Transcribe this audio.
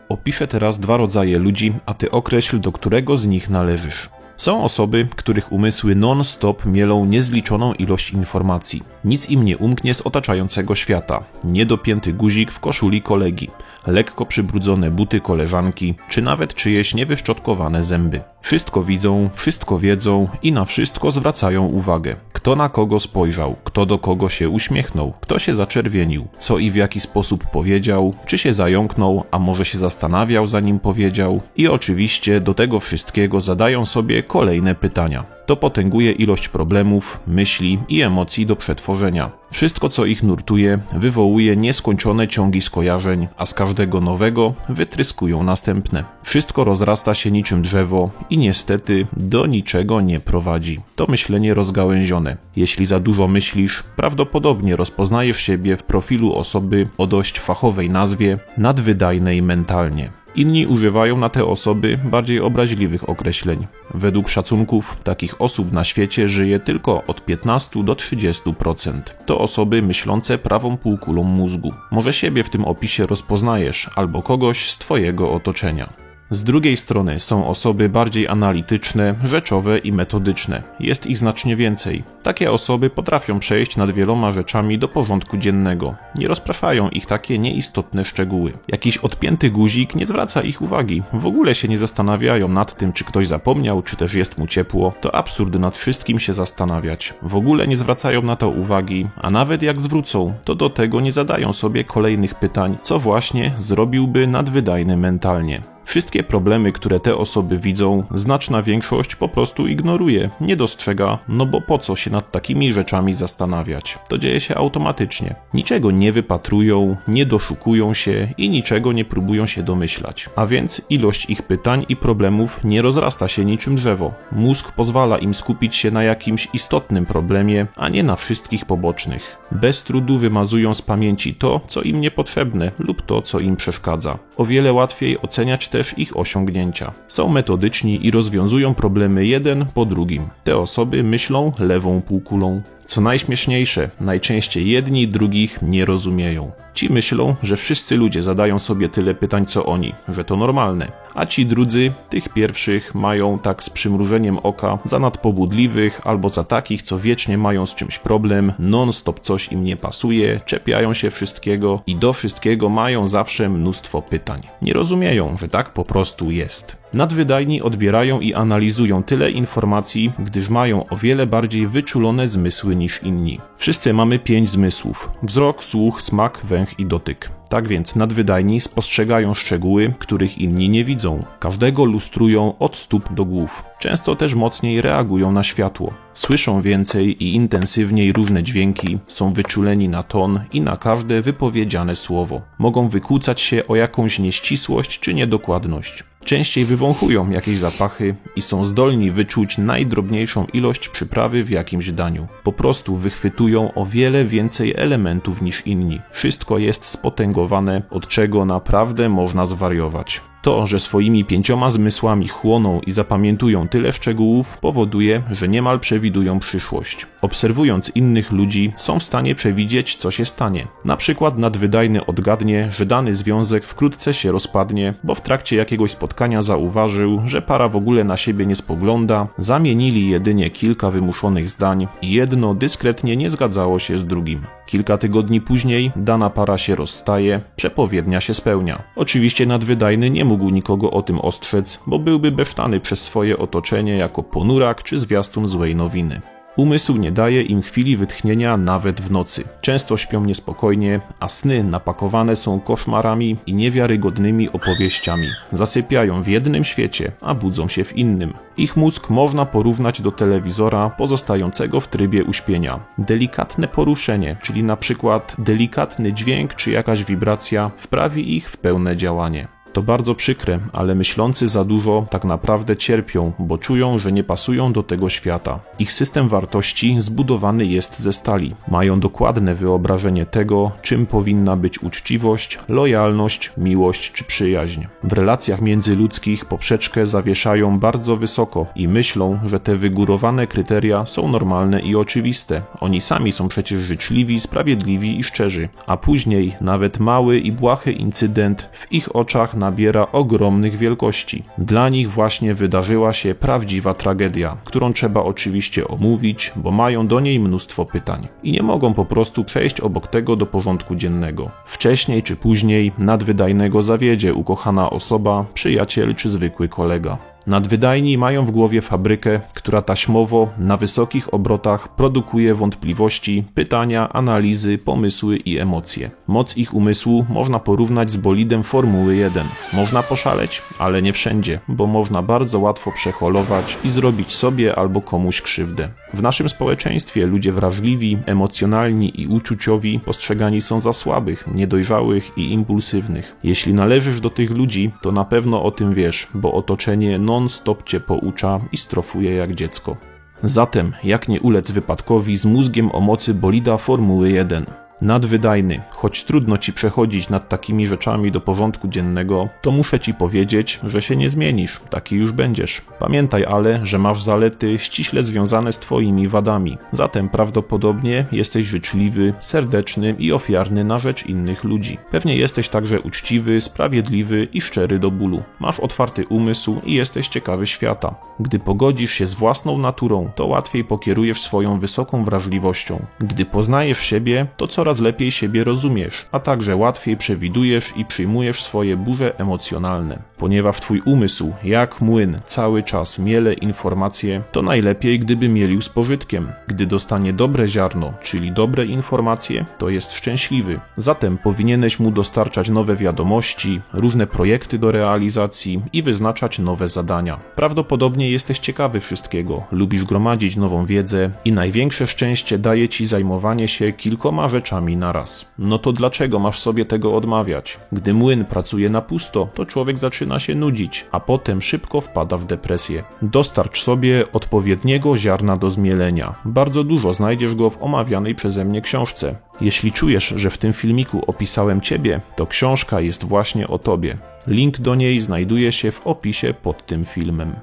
Opiszę teraz dwa rodzaje ludzi, a ty określ, do którego z nich należysz. Są osoby, których umysły non-stop mielą niezliczoną ilość informacji. Nic im nie umknie z otaczającego świata. Niedopięty guzik w koszuli kolegi, lekko przybrudzone buty koleżanki, czy nawet czyjeś niewyszczotkowane zęby. Wszystko widzą, wszystko wiedzą i na wszystko zwracają uwagę. Kto na kogo spojrzał, kto do kogo się uśmiechnął, kto się zaczerwienił, co i w jaki sposób powiedział, czy się zająknął, a może się zastanawiał zanim powiedział. I oczywiście do tego wszystkiego zadają sobie kolejne pytania. To potęguje ilość problemów, myśli i emocji do przetworzenia. Wszystko, co ich nurtuje, wywołuje nieskończone ciągi skojarzeń, a z każdego nowego wytryskują następne. Wszystko rozrasta się niczym drzewo i niestety do niczego nie prowadzi. To myślenie rozgałęzione. Jeśli za dużo myślisz, prawdopodobnie rozpoznajesz siebie w profilu osoby o dość fachowej nazwie nadwydajnej mentalnie. Inni używają na te osoby bardziej obraźliwych określeń. Według szacunków takich osób na świecie żyje tylko od 15 do 30%. To osoby myślące prawą półkulą mózgu. Może siebie w tym opisie rozpoznajesz albo kogoś z twojego otoczenia. Z drugiej strony są osoby bardziej analityczne, rzeczowe i metodyczne. Jest ich znacznie więcej. Takie osoby potrafią przejść nad wieloma rzeczami do porządku dziennego. Nie rozpraszają ich takie nieistotne szczegóły. Jakiś odpięty guzik nie zwraca ich uwagi. W ogóle się nie zastanawiają nad tym, czy ktoś zapomniał, czy też jest mu ciepło. To absurd nad wszystkim się zastanawiać. W ogóle nie zwracają na to uwagi, a nawet jak zwrócą, to do tego nie zadają sobie kolejnych pytań, co właśnie zrobiłby nadwydajny mentalnie. Wszystkie problemy, które te osoby widzą, znaczna większość po prostu ignoruje, nie dostrzega, no bo po co się nad takimi rzeczami zastanawiać? To dzieje się automatycznie. Niczego nie wypatrują, nie doszukują się i niczego nie próbują się domyślać. A więc ilość ich pytań i problemów nie rozrasta się niczym drzewo. Mózg pozwala im skupić się na jakimś istotnym problemie, a nie na wszystkich pobocznych. Bez trudu wymazują z pamięci to, co im niepotrzebne lub to, co im przeszkadza. O wiele łatwiej oceniać też ich osiągnięcia. Są metodyczni i rozwiązują problemy jeden po drugim. Te osoby myślą lewą półkulą. Co najśmieszniejsze, najczęściej jedni drugich nie rozumieją. Ci myślą, że wszyscy ludzie zadają sobie tyle pytań co oni, że to normalne. A ci drudzy, tych pierwszych, mają tak z przymrużeniem oka za nadpobudliwych albo za takich, co wiecznie mają z czymś problem, non-stop coś im nie pasuje, czepiają się wszystkiego i do wszystkiego mają zawsze mnóstwo pytań. Nie rozumieją, że tak po prostu jest. Nadwydajni odbierają i analizują tyle informacji, gdyż mają o wiele bardziej wyczulone zmysły niż inni. Wszyscy mamy 5 zmysłów: wzrok, słuch, smak, węch i dotyk. Tak więc nadwydajni spostrzegają szczegóły, których inni nie widzą. Każdego lustrują od stóp do głów. Często też mocniej reagują na światło. Słyszą więcej i intensywniej różne dźwięki, są wyczuleni na ton i na każde wypowiedziane słowo. Mogą wykłócać się o jakąś nieścisłość czy niedokładność. Częściej wywąchują jakieś zapachy i są zdolni wyczuć najdrobniejszą ilość przyprawy w jakimś daniu. Po prostu wychwytują o wiele więcej elementów niż inni. Wszystko jest spotęgowane, od czego naprawdę można zwariować. To, że swoimi 5 zmysłami chłoną i zapamiętują tyle szczegółów, powoduje, że niemal przewidują przyszłość. Obserwując innych ludzi, są w stanie przewidzieć, co się stanie. Na przykład nadwydajny odgadnie, że dany związek wkrótce się rozpadnie, bo w trakcie jakiegoś spotkania zauważył, że para w ogóle na siebie nie spogląda, zamienili jedynie kilka wymuszonych zdań i jedno dyskretnie nie zgadzało się z drugim. Kilka tygodni później dana para się rozstaje, przepowiednia się spełnia. Oczywiście nadwydajny nie mógł nikogo o tym ostrzec, bo byłby besztany przez swoje otoczenie jako ponurak czy zwiastun złej nowiny. Umysł nie daje im chwili wytchnienia nawet w nocy. Często śpią niespokojnie, a sny napakowane są koszmarami i niewiarygodnymi opowieściami. Zasypiają w jednym świecie, a budzą się w innym. Ich mózg można porównać do telewizora pozostającego w trybie uśpienia. Delikatne poruszenie, czyli na przykład delikatny dźwięk czy jakaś wibracja, wprawi ich w pełne działanie. To bardzo przykre, ale myślący za dużo tak naprawdę cierpią, bo czują, że nie pasują do tego świata. Ich system wartości zbudowany jest ze stali. Mają dokładne wyobrażenie tego, czym powinna być uczciwość, lojalność, miłość czy przyjaźń. W relacjach międzyludzkich poprzeczkę zawieszają bardzo wysoko i myślą, że te wygórowane kryteria są normalne i oczywiste. Oni sami są przecież życzliwi, sprawiedliwi i szczerzy, a później nawet mały i błahy incydent w ich oczach nabiera ogromnych wielkości. Dla nich właśnie wydarzyła się prawdziwa tragedia, którą trzeba oczywiście omówić, bo mają do niej mnóstwo pytań i nie mogą po prostu przejść obok tego do porządku dziennego. Wcześniej czy później nadwydajnego zawiedzie ukochana osoba, przyjaciel czy zwykły kolega. Nadwydajni mają w głowie fabrykę, która taśmowo, na wysokich obrotach produkuje wątpliwości, pytania, analizy, pomysły i emocje. Moc ich umysłu można porównać z bolidem Formuły 1. Można poszaleć, ale nie wszędzie, bo można bardzo łatwo przeholować i zrobić sobie albo komuś krzywdę. W naszym społeczeństwie ludzie wrażliwi, emocjonalni i uczuciowi postrzegani są za słabych, niedojrzałych i impulsywnych. Jeśli należysz do tych ludzi, to na pewno o tym wiesz, bo otoczenie non-stop cię poucza i strofuje jak dziecko. Zatem, jak nie ulec wypadkowi z mózgiem o mocy bolida Formuły 1? Nadwydajny, choć trudno ci przechodzić nad takimi rzeczami do porządku dziennego, to muszę ci powiedzieć, że się nie zmienisz, taki już będziesz. Pamiętaj ale, że masz zalety ściśle związane z twoimi wadami, zatem prawdopodobnie jesteś życzliwy, serdeczny i ofiarny na rzecz innych ludzi. Pewnie jesteś także uczciwy, sprawiedliwy i szczery do bólu. Masz otwarty umysł i jesteś ciekawy świata. Gdy pogodzisz się z własną naturą, to łatwiej pokierujesz swoją wysoką wrażliwością. Gdy poznajesz siebie, to coraz lepiej siebie rozumiesz, a także łatwiej przewidujesz i przyjmujesz swoje burze emocjonalne. Ponieważ twój umysł, jak młyn, cały czas miele informacje, to najlepiej, gdyby mielił z pożytkiem. Gdy dostanie dobre ziarno, czyli dobre informacje, to jest szczęśliwy. Zatem powinieneś mu dostarczać nowe wiadomości, różne projekty do realizacji i wyznaczać nowe zadania. Prawdopodobnie jesteś ciekawy wszystkiego, lubisz gromadzić nową wiedzę i największe szczęście daje ci zajmowanie się kilkoma rzeczami na raz. No to dlaczego masz sobie tego odmawiać? Gdy młyn pracuje na pusto, to człowiek zaczyna się nudzić, a potem szybko wpada w depresję. Dostarcz sobie odpowiedniego ziarna do zmielenia. Bardzo dużo znajdziesz go w omawianej przeze mnie książce. Jeśli czujesz, że w tym filmiku opisałem ciebie, to książka jest właśnie o tobie. Link do niej znajduje się w opisie pod tym filmem.